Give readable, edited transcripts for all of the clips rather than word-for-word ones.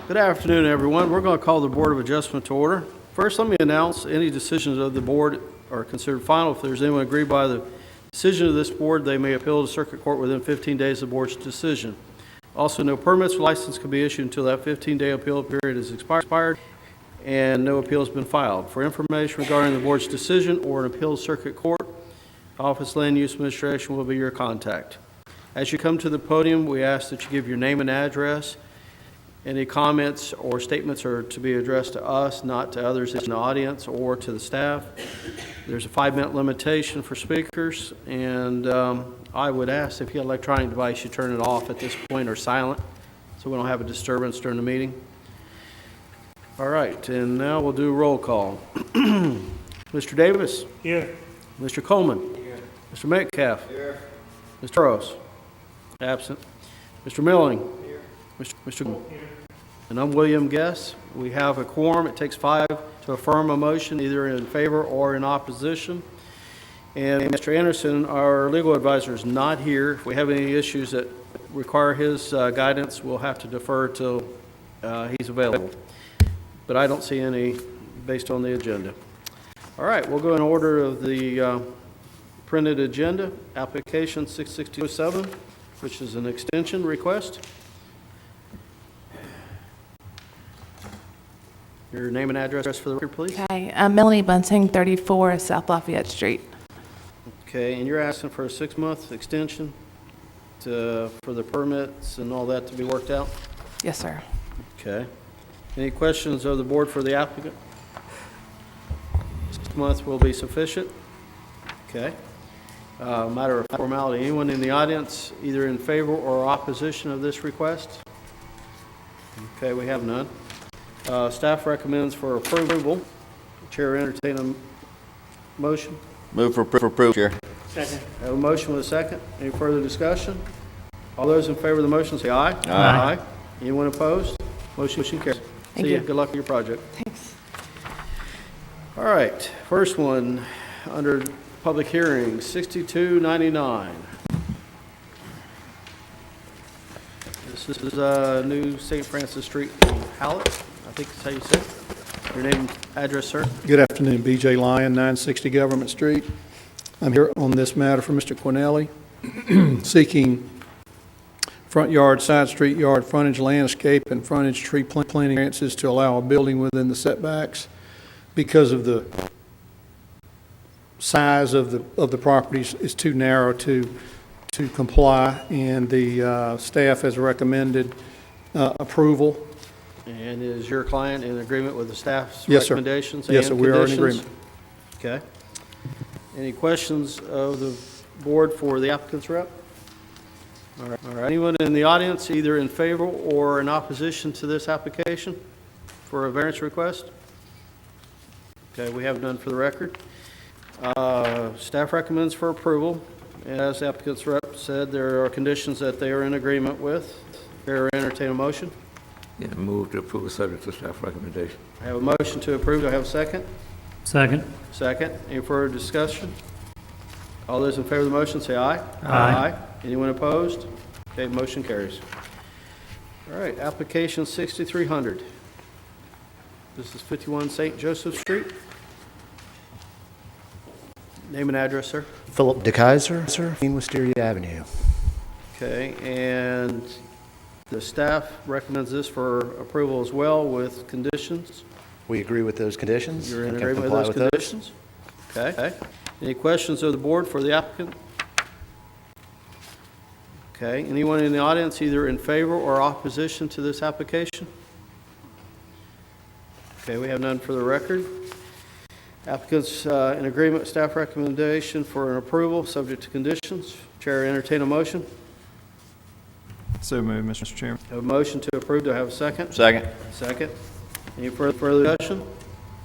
Good afternoon, everyone. We're going to call the Board of Adjustment to order. First, let me announce any decisions of the board are considered final. If there's anyone aggrieved by the decision of this board, they may appeal to circuit court within 15 days of the board's decision. Also, no permits or license can be issued until that 15-day appeal period is expired and no appeal has been filed. For information regarding the board's decision or an appeal to circuit court, Office of Land Use Administration will be your contact. As you come to the podium, we ask that you give your name and address. Any comments or statements are to be addressed to us, not to others in the audience or to the staff. There's a 5-minute limitation for speakers, and I would ask if you have an electronic device, you turn it off at this point or silent, so we don't have a disturbance during the meeting. All right, and now we'll do a roll call. Mr. Davis? Here. Mr. Coleman? Here. Mr. Metcalf? Here. Mr. Rose? Absent. Mr. Milling? Here. Mr. Here. And I'm William Guess. We have a quorum. It takes 5 to affirm a motion, either in favor or in opposition. And Mr. Anderson, our legal advisor, is not here. If we have any issues that require his guidance, we'll have to defer till he's available. But I don't see any based on the agenda. All right, we'll go in order of the printed agenda. Application 66007, which is an extension request. Your name and address for the record, please. Okay, Melanie Bunting, 34 South Lafayette Street. Okay, and you're asking for a 6-month extension for the permits and all that to be worked out? Yes, sir. Okay. Any questions of the board for the applicant? 6 months will be sufficient? Okay. Matter of formality, anyone in the audience either in favor or opposition of this request? Okay, we have none. Staff recommends for approval. Chair entertain a motion. Move for approval, Chair. Second. I have a motion with a second. Any further discussion? All those in favor of the motion say aye. Aye. Anyone opposed? Motion carries. Thank See you. you. Good luck with your project. Thanks. All right, first one under public hearing, 6299. This is new St. Francis Street in Hallett. I think that's how you say it. Your name, address, sir? Good afternoon, B.J. Lyon, 960 Government Street. I'm here on this matter for Mr. Quinelli, seeking front yard, side street yard, frontage landscape, and frontage tree planting variances to allow a building within the setbacks because of the size of the properties is too narrow to comply, and the staff has recommended approval. And is your client in agreement with the staff's Yes, sir. recommendations? Yes, sir, and we are in conditions? agreement. Okay. Any questions of the board for the applicant's rep? All right. Anyone in the audience either in favor or in opposition to this application for a variance request? Okay, we have none for the record. Staff recommends for approval. As the applicant's rep said, there are conditions that they are in agreement with. Chair, entertain a motion. Yeah, move to approve subject to staff recommendation. I have a motion to approve. Do I have a second? Second. Second. Any further discussion? All those in favor of the motion say aye. Aye. Anyone opposed? Okay, motion carries. All right, application 6300. This is 51 St. Joseph Street. Name and address, sir. Philip DeKaiser, sir, 15 Wisteria Avenue. Okay, and the staff recommends this for approval as well with conditions. We agree with those conditions. You're in and can agreement with comply those conditions? Okay. Any questions of the board for the applicant? Okay. Anyone in the audience either in favor or opposition to this application? Okay, we have none for the record. Applicants in agreement with staff recommendation for an approval, subject to conditions. Chair, entertain a motion. So moved, Mr. Chairman. Have a motion to approve. Do I have a second? Second. Second. Any further discussion?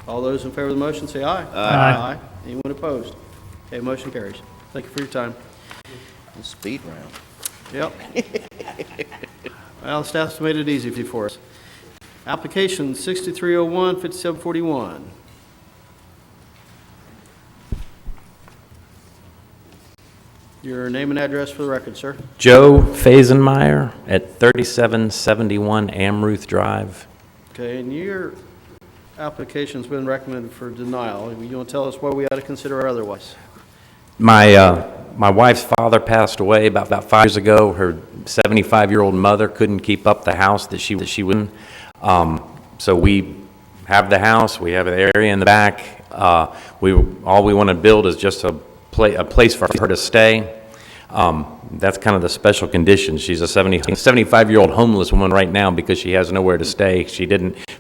All those in favor of the motion say aye. Aye. Anyone opposed? Okay, motion carries. Thank you for your time. Speed round. Yep. Well, the staff's made it easy for us. Application 6301, 5741. Your name and address for the record, sir. Joe Fazenmeyer at 3771 Amruth Drive, Okay, and your application's been recommended for denial. You want to tell us what we ought to consider otherwise? My wife's father passed away about 5 years ago. Her 75-year-old mother couldn't keep up the house that she was in. So we have the house, we have an area in the back. All we want to build is just a place for her to stay. That's kind of the special condition. She's a 75-year-old homeless woman right now because she has nowhere to stay.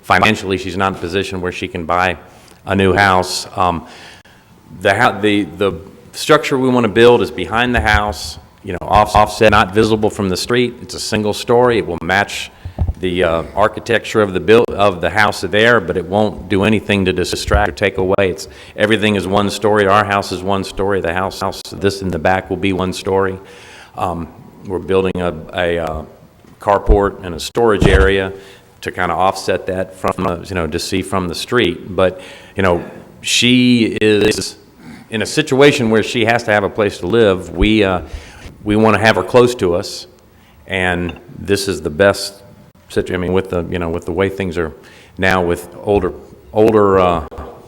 Financially, she's not in a position where she can buy a new house. The structure we want to build is behind the house, offset, not visible from the street. It's a single story. It will match the architecture of the house there, but it won't do anything to distract or take away. Everything is one story. Our house is one story. The house this in the back will be one story. We're building a carport and a storage area to kind of offset that from to see from the street. But she is in a situation where she has to have a place to live. We want to have her close to us, and this is the best situation. I mean, with the way things are now with older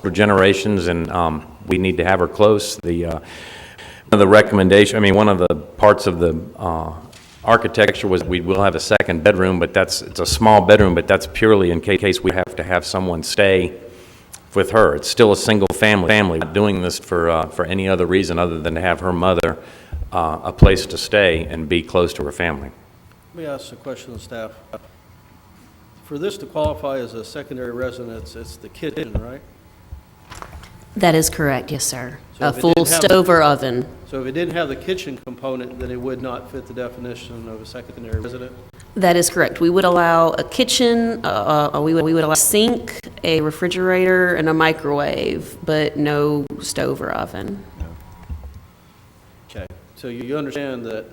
generations, and we need to have her close. The recommendation, one of the parts of the architecture was we will have a second bedroom, but it's a small bedroom, but that's purely in case we have to have someone stay with her. It's still a single family. Not doing this for any other reason other than to have her mother a place to stay and be close to her family. Let me ask a question of staff. For this to qualify as a secondary residence, it's the kitchen, right? That is correct, yes, sir. So A if it full didn't have- stove or oven. So if it didn't have the kitchen component, then it would not fit the definition of a secondary resident? That is correct. We would allow a kitchen, we would allow a sink, a refrigerator, and a microwave, but no stove or oven. Okay, so you understand that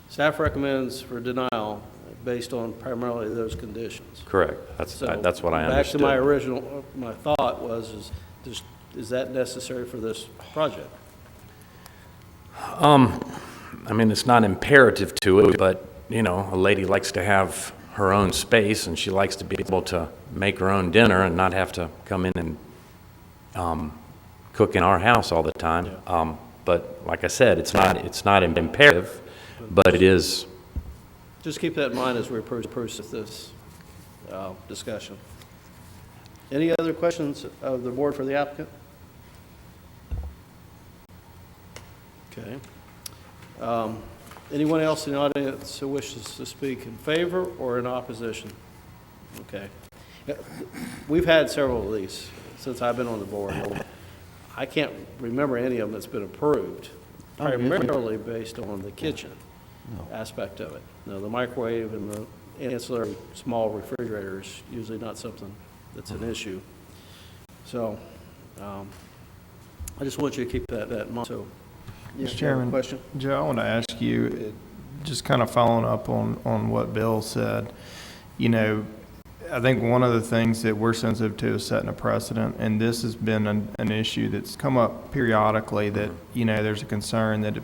staff recommends for denial based on primarily those conditions? Correct. That's what I understood. Back to my thought was, is that necessary for this project? It's not imperative to it, but, a lady likes to have her own space, and she likes to be able to make her own dinner and not have to come in and cook in our house all the time. Yeah. But like I said, it's not imperative, but it is. Just keep that in mind as we approach this discussion. Any other questions of the board for the applicant? Okay. Anyone else in the audience who wishes to speak in favor or in opposition? Okay. We've had several of these since I've been on the board. I can't remember any of them that's been approved, primarily based on the kitchen aspect of it. Now, the microwave and the ancillary small refrigerator is usually not something that's an issue. So I just want you to keep that in mind. So, you have a Chairman, question? Joe, I want to ask you, just kind of following up on what Bill said, I think one of the things that we're sensitive to is setting a precedent, and this has been an issue that's come up periodically that, there's a concern that,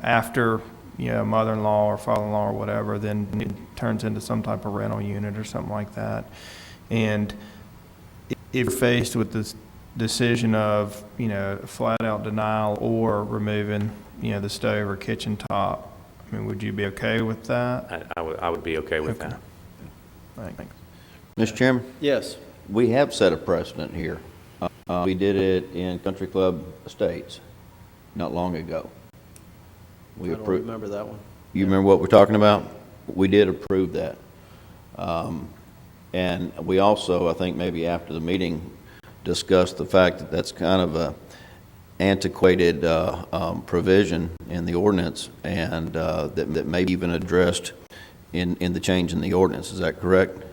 after, mother-in-law or father-in-law or whatever, then it turns into some type of rental unit or something like that. And if you're faced with this decision of, flat-out denial or removing, the stove or kitchen top, would you be okay with that? I would be okay with Okay. that. Thanks. Mr. Chairman, Yes. we have set a precedent here. We did it in Country Club Estates not long ago. I don't remember that one. You remember what we're talking about? We did approve that. And we also, I think maybe after the meeting, discussed the fact that that's kind of a antiquated provision in the ordinance, and that may be even addressed in the change in the ordinance. Is that correct?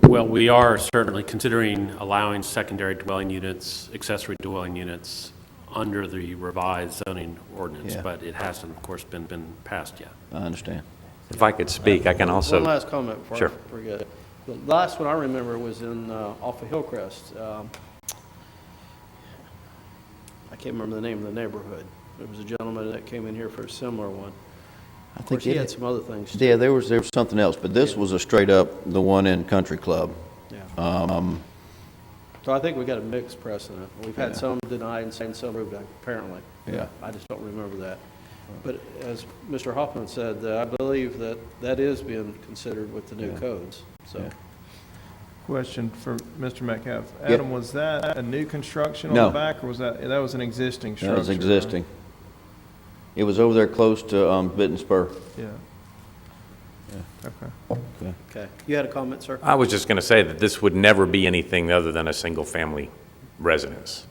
Well, we are certainly considering allowing secondary dwelling units, accessory dwelling units under the revised zoning ordinance, Yeah. but it hasn't, of course, been passed yet. I understand. If I could speak, I can also. One last comment before Sure. I forget. The last one I remember was in, off of Hillcrest. I can't remember the name of the neighborhood. There was a gentleman that came in here for a similar one. I Of course, he had some other things. too. Yeah, there was something else, but this was a straight up, the one in Country Club. Yeah. So I think we got a mixed precedent. We've had some denied and some approved, apparently. Yeah. I just don't remember that. But as Mr. Hoffman said, I believe that is being considered with the new Yeah. codes, so. Yeah. Question for Mr. Metcalf. Yeah. Adam, was that a new construction on No. the back, or was that was an existing structure? That was right? existing. It was over there close to Bit and Spur. Yeah. Okay. Okay. You had a comment, sir? I was just going to say that this would never be anything other than a single-family residence.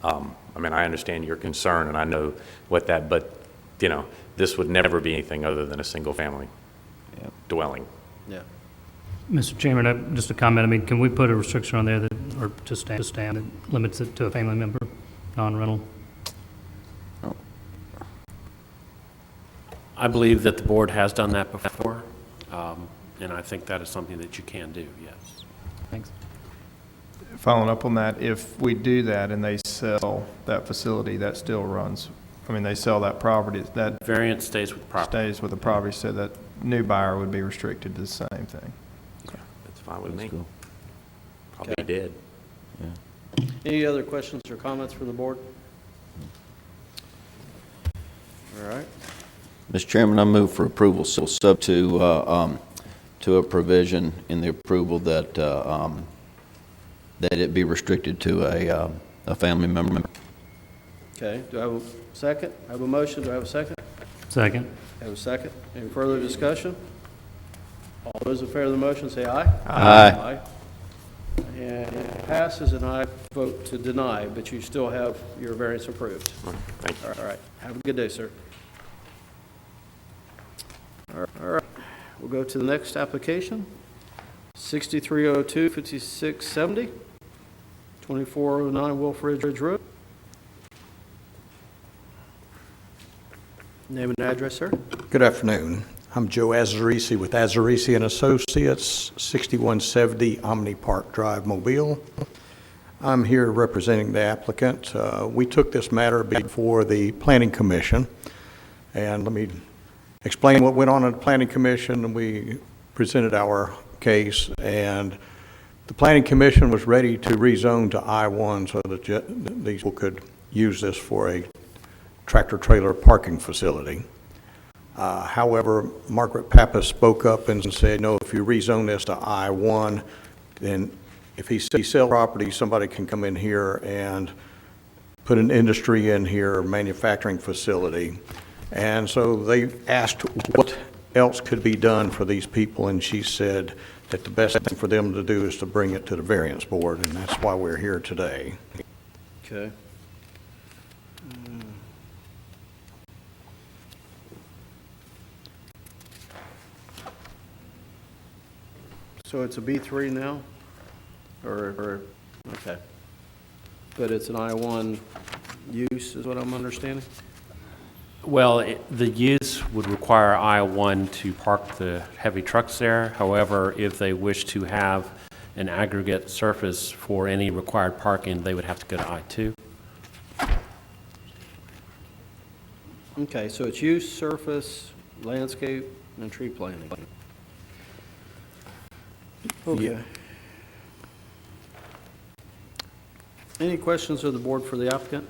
I mean, I understand your concern, and I know what that, but, you know, this would never be anything other than a single-family Yep. dwelling. Yeah. Mr. Chairman, just a comment. I mean, can we put a restriction on there that, or to stand that limits it to a family member, non-rental? I believe that the board has done that before, and I think that is something that you can do, yes. Thanks. Following up on that, if we do that and they sell that facility, that still runs. I mean, they sell that property, that Variance stays with property. stays with the property, so that new buyer would be restricted to the same thing. That's fine with me. That's cool. Probably Okay. did. Any other questions or comments from the board? All right. Mr. Chairman, I move for approval, so sub to a provision in the approval that, that it be restricted to a family member. Okay, do I have a second? I have a motion, do I have a second? Second. I have a second. Any further discussion? All those in favor of the motion say aye. Aye. And it passes, and I vote to deny, but you still have your variance approved. Thank you. All right, have a good day, sir. All right, we'll go to the next application, 6302 5670, 2409 Wolf Ridge Road. Name and address, sir? Good afternoon. I'm Joe Azzarisi with Azzarisi and Associates, 6170 Omni Park Drive, Mobile. I'm here representing the applicant. We took this matter before the Planning Commission, and let me explain what went on at the Planning Commission. We presented our case, and the Planning Commission was ready to rezone to I-1 so that these people could use this for a tractor-trailer parking facility. However, Margaret Pappas spoke up and said, no, if you rezone this to I-1, then if he sells property, somebody can come in here and put an industry in here, a manufacturing facility. And so they asked what else could be done for these people, and she said that the best thing for them to do is to bring it to the variance board, and that's why we're here today. Okay. So it's a B3 now? Or, okay. But it's an I-1 use, is what I'm understanding? Well, the use would require I-1 to park the heavy trucks there. However, if they wish to have an aggregate surface for any required parking, they would have to go to I-2. Okay, so it's use, surface, landscape, and tree planting. Okay. Any questions of the board for the applicant?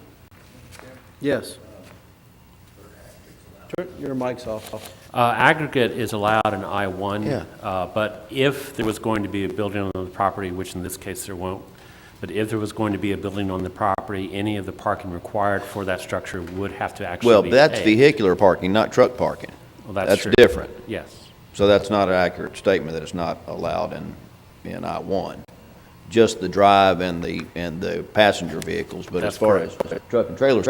Yes. Turn your mic's off. Aggregate is allowed in I-1. Yeah. But if there was going to be a building on the property, which in this case there won't, but if there was going to be a building on the property, any of the parking required for that structure would have to actually Well, be that's A. vehicular parking, not truck parking. Well, That's true. different. Yes. So that's not an accurate statement that it's not allowed in I-1. Just the drive and the passenger vehicles, but as That's far as truck and trailers,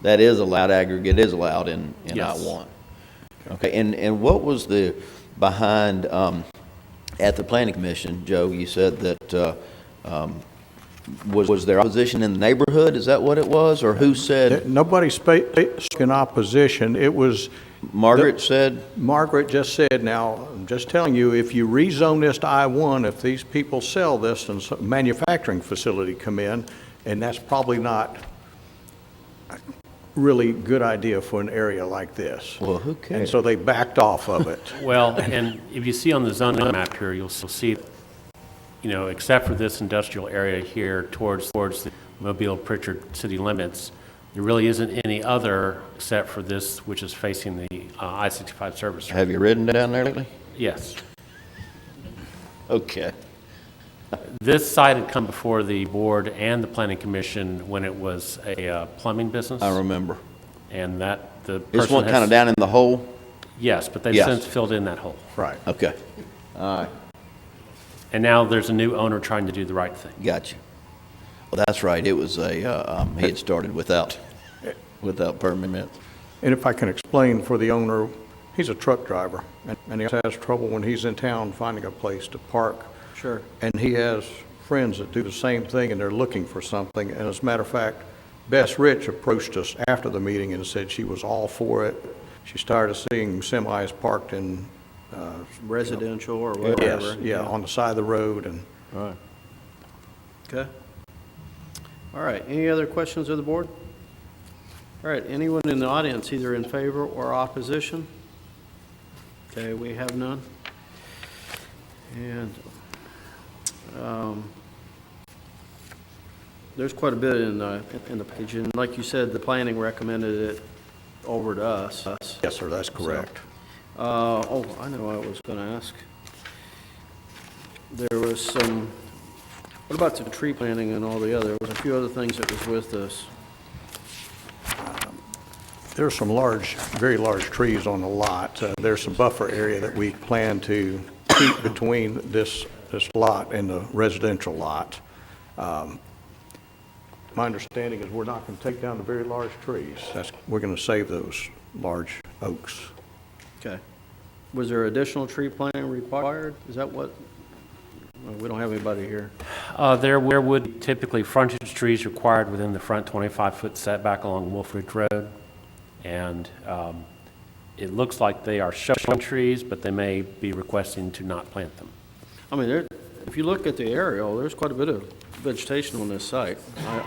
that is allowed, aggregate is allowed in Yes. I-1. Okay, and what was the behind, at the Planning Commission, Joe, you said that, was there opposition in the neighborhood? Is that what it was, or who said? Nobody spoke in opposition. It was, Margaret said? Margaret just said, now, I'm just telling you, if you rezone this to I-1, if these people sell this and some manufacturing facility come in, and that's probably not, really good idea for an area like this. Well, who And cares? so they backed off of it. Well, and if you see on the zoning map here, you'll see, except for this industrial area here towards the Mobile-Pritchard city limits, there really isn't any other except for this, which is facing the I-65 service. Have you ridden down there lately? Yes. Okay. This site had come before the board and the planning commission when it was a plumbing business. I remember. And that the person This one has- kind of down in the hole? Yes, but they've Yes. since filled in that hole. Right. Okay. All right. And now there's a new owner trying to do the right thing. Gotcha. Well, that's right. It was he had started without permits. And if I can explain for the owner, he's a truck driver, and he has trouble when he's in town finding a place to park. Sure. And he has friends that do the same thing, and they're looking for something. And as a matter of fact, Bess Rich approached us after the meeting and said she was all for it. She's tired of seeing semis parked in, Residential or yes, whatever. yeah, on the side of the road, and All right. Okay. All right, any other questions of the board? All right, anyone in the audience either in favor or opposition? Okay, we have none. And there's quite a bit in the page, and like you said, the planning recommended it over to us. yes, sir, that's correct. I know what I was going to ask. There was some, what about the tree planting and all the other, there was a few other things that was with this. There's some large, very large trees on the lot. There's some buffer area that we plan to keep between this lot and the residential lot. My understanding is we're not going to take down the very large trees. We're going to save those large oaks. Okay. Was there additional tree planting required? Is that what, well, we don't have anybody here. There would typically frontage trees required within the front 25-foot setback along Wolf Ridge Road. And it looks like they are showing trees, but they may be requesting to not plant them. I mean, if you look at the aerial, there's quite a bit of vegetation on this site.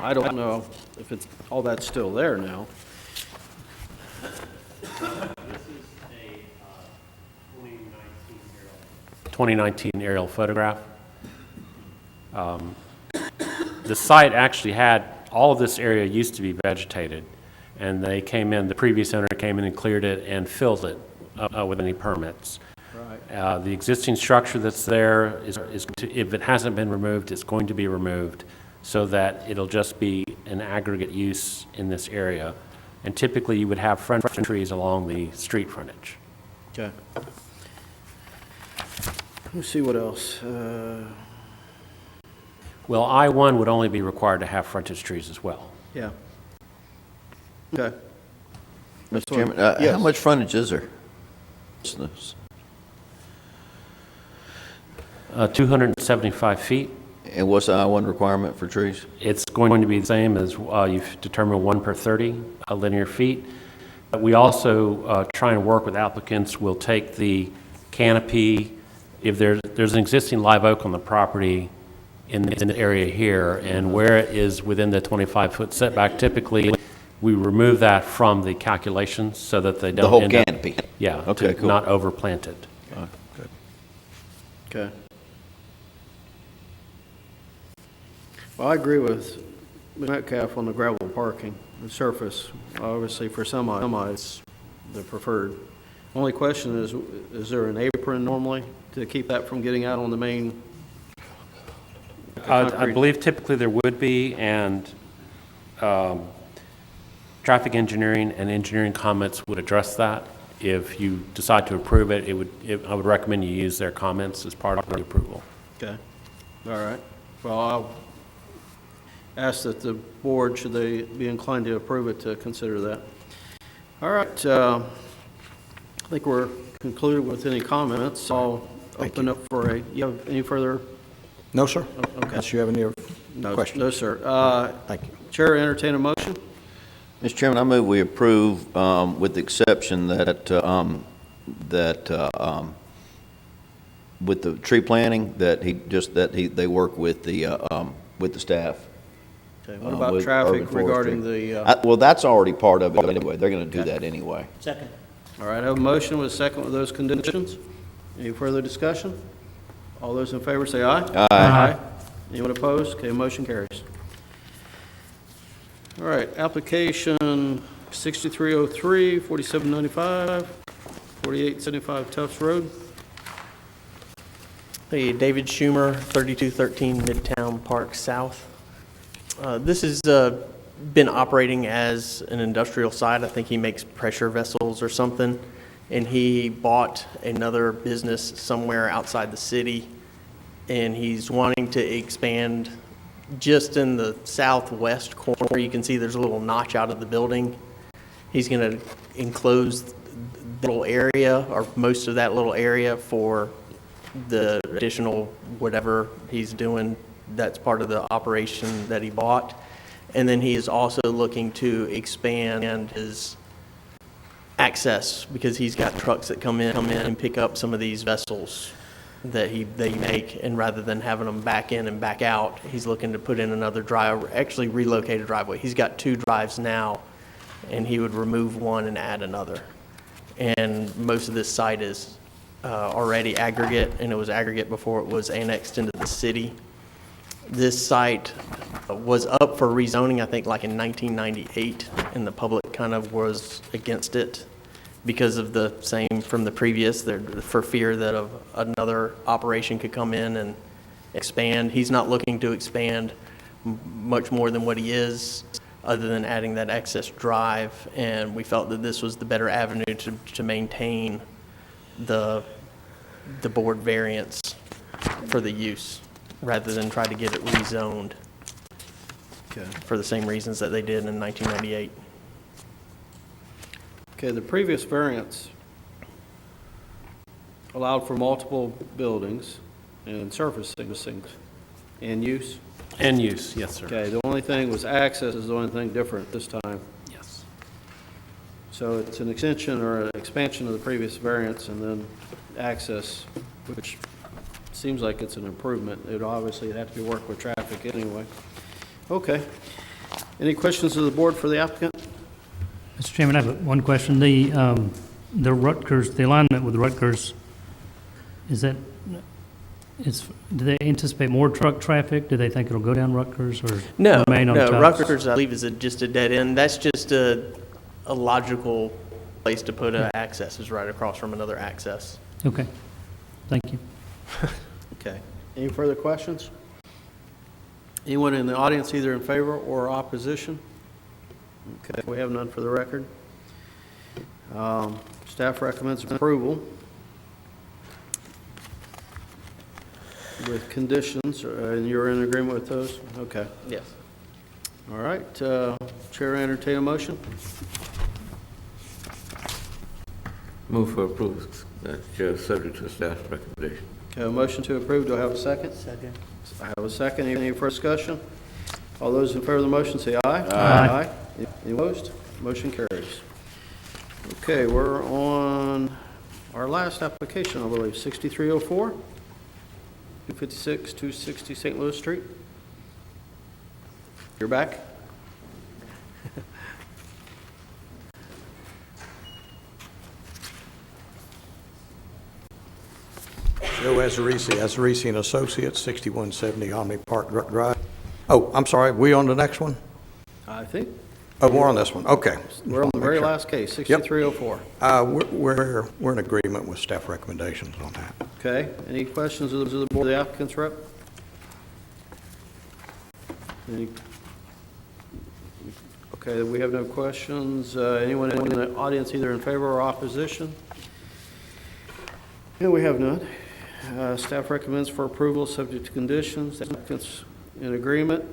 I don't know if it's, all that's still there now. This is a 2019 aerial photograph. The site actually had, all of this area used to be vegetated, and they came in, the previous owner came in and cleared it and filled it with any permits. Right. The existing structure that's there is if it hasn't been removed, it's going to be removed so that it'll just be an aggregate use in this area. And typically, you would have front trees along the street frontage. Okay. Let's see what else. Well, I-1 would only be required to have frontage trees as well. Yeah. Okay. Mr. Chairman, Yes. how much frontage is there? 275 feet. And what's the I-1 requirement for trees? It's going to be the same as you've determined 1 per 30 linear feet. But we also try and work with applicants. We'll take the canopy, if there's an existing live oak on the property in the area here, and where it is within the 25-foot setback, typically we remove that from the calculations so that they don't The whole end up- canopy? Yeah, Okay, to cool. not overplant it. Okay. Well, I agree with Metcalf on the gravel parking, the surface. Obviously, for semis, the preferred. Only question is there an apron normally to keep that from getting out on the main? I concrete? believe typically there would be, and traffic engineering and engineering comments would address that. If you decide to approve it, I would recommend you use their comments as part of the approval. Okay, all right. Well, I'll ask that the board, should they be inclined to approve it, to consider that. All right, I think we're concluded with any comments. I'll open up for you have any further? No, sir. Okay. Unless you have any No, questions. no, sir. Thank you. Chair, entertain a motion? Mr. Chairman, I move we approve with the exception that with the tree planting, that they work with the staff. Okay, what about with traffic urban regarding forestry. the, Well, that's already part of it anyway. They're going to do that anyway. all right, I have a motion with a second with those conditions. Any further discussion? All those in favor say aye. Aye. Anyone opposed? Okay, motion carries. All right, application 6303, 4795, 4875 Tufts Road. Hey, David Schumer, 3213 Midtown Park South. This has been operating as an industrial site. I think he makes pressure vessels or something. And he bought another business somewhere outside the city. And he's wanting to expand just in the southwest corner. You can see there's a little notch out of the building. He's going to enclose the little area, or most of that little area, for the additional whatever he's doing. That's part of the operation that he bought. And then he is also looking to expand his access, because he's got trucks that come in and pick up some of these vessels that they make, and rather than having them back in and back out, he's looking to put in another drive, actually relocate a driveway. He's got 2 drives now, and he would remove one and add another. And most of this site is already aggregate, and it was aggregate before it was annexed into the city. This site was up for rezoning, I think, like in 1998, and the public kind of was against it because of the same from the previous, for fear that another operation could come in and expand. He's not looking to expand much more than what he is, other than adding that access drive, and we felt that this was the better avenue to maintain the board variance for the use, rather than try to get it rezoned for the same reasons that they did in 1998. Okay, the previous variance allowed for multiple buildings and surfacing and use. And use, yes, sir. Okay, the only thing was access is the only thing different this time. Yes. So it's an extension or an expansion of the previous variance, and then access, which seems like it's an improvement. It would obviously have to be worked with traffic anyway. Okay. Any questions of the board for the applicant? Mr. Chairman, I have one question. The Rutgers, the alignment with Rutgers, do they anticipate more truck traffic? Do they think it'll go down Rutgers or No, remain on Tufts? Rutgers, I believe, is just a dead end. That's just a logical place to put an access, is right across from another access. Okay, thank you. Okay. Any further questions? Anyone in the audience either in favor or opposition? Okay, we have none for the record. Staff recommends approval with conditions, and you're in agreement with those? Okay. Yes. All right, Chair, entertain a motion. Move for approval, Chair, subject to staff's recommendation. Okay, a motion to approve. Do I have a second? Second. I have a second. Any further discussion? All those in favor of the motion say aye. Aye. Any opposed? Motion carries. Okay, we're on our last application, I believe, 6304, 256, 260 St. Louis Street. You're back? Joe Azarisi and Associates, 6170 Omni Park Drive. Oh, I'm sorry, we on the next one? I think Oh, we're on this one, okay. we're on the very last case, 6304. We're in agreement with staff recommendations on that. Okay, any questions of the board, the applicant's rep? Any? Okay, we have no questions. Anyone in the audience either in favor or opposition? Yeah, we have none. Staff recommends for approval, subject to conditions. The applicant's in agreement.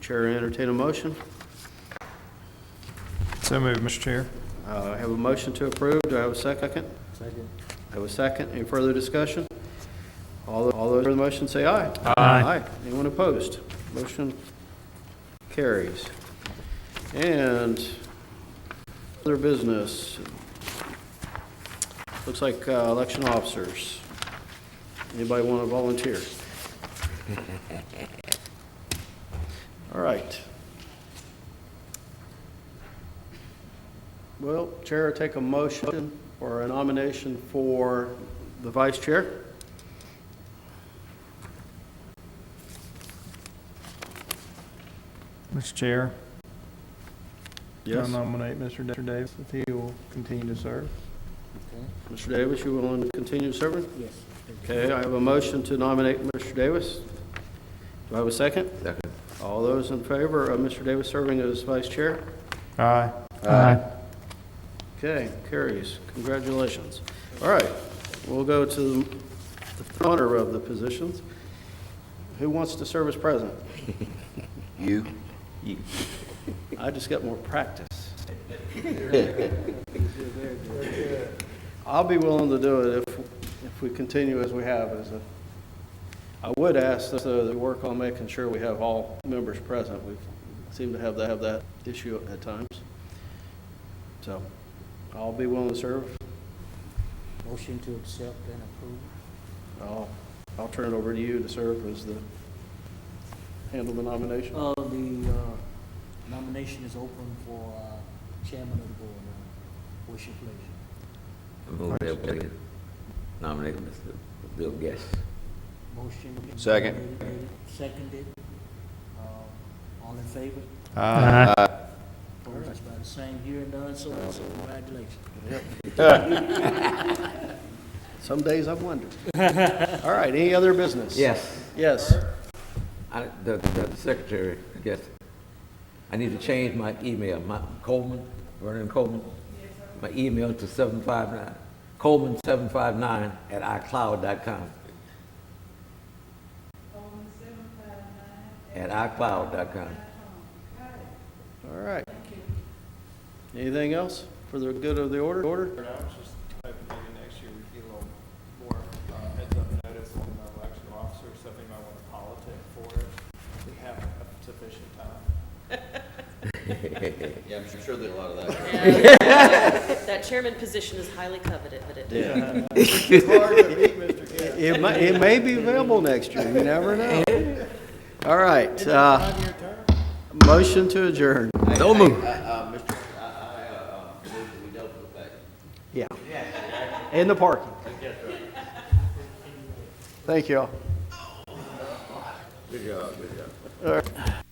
Chair, entertain a motion. So moved, Mr. Chair. I have a motion to approve. Do I have a second? Second. I have a second. Any further discussion? All those for the motion say aye. Aye. Anyone opposed? Motion carries. And other business. Looks like election officers. Anybody want to volunteer? All right. Well, Chair, take a motion or a nomination for the vice chair. Mr. Chair, I Yes. nominate Mr. Davis if he will continue to serve. Mr. Davis, you willing to continue serving? Yes. Okay, I have a motion to nominate Mr. Davis. Do I have a second? Second. All those in favor of Mr. Davis serving as vice chair? Aye. Aye. Okay, carries. Congratulations. All right, we'll go to the fronter of the positions. Who wants to serve as president? You? I just got more practice. I'll be willing to do it if we continue as we have. I would ask though to work on making sure we have all members present. We seem to have that issue at times. So I'll be willing to serve. Motion to accept and approve. I'll turn it over to you to serve as handle the nomination. The nomination is open for chairman of the board. What's your pleasure? I move that we nominate Mr. Bill Guest. Motion. Second. Seconded. All in favor? Aye. Opposed by the same, hearing none, so congratulations. Some days I've wondered. All right, any other business? Yes. Yes. The secretary, I guess, I need to change my email, Vernon Coleman, my email to 759, Coleman759 @iCloud.com. All right. Anything else for the good of the order? I was just hoping maybe next year we'd get a little more heads-up notice on the election of officers, so if anybody want to politic for it, we have sufficient time. Yeah, I'm sure that a lot of that. That chairman position is highly coveted, but it. It may be available next year, you never know. All right, motion to adjourn. So moved. Yeah. And the parking. Thank you all. Good job, good job. All right.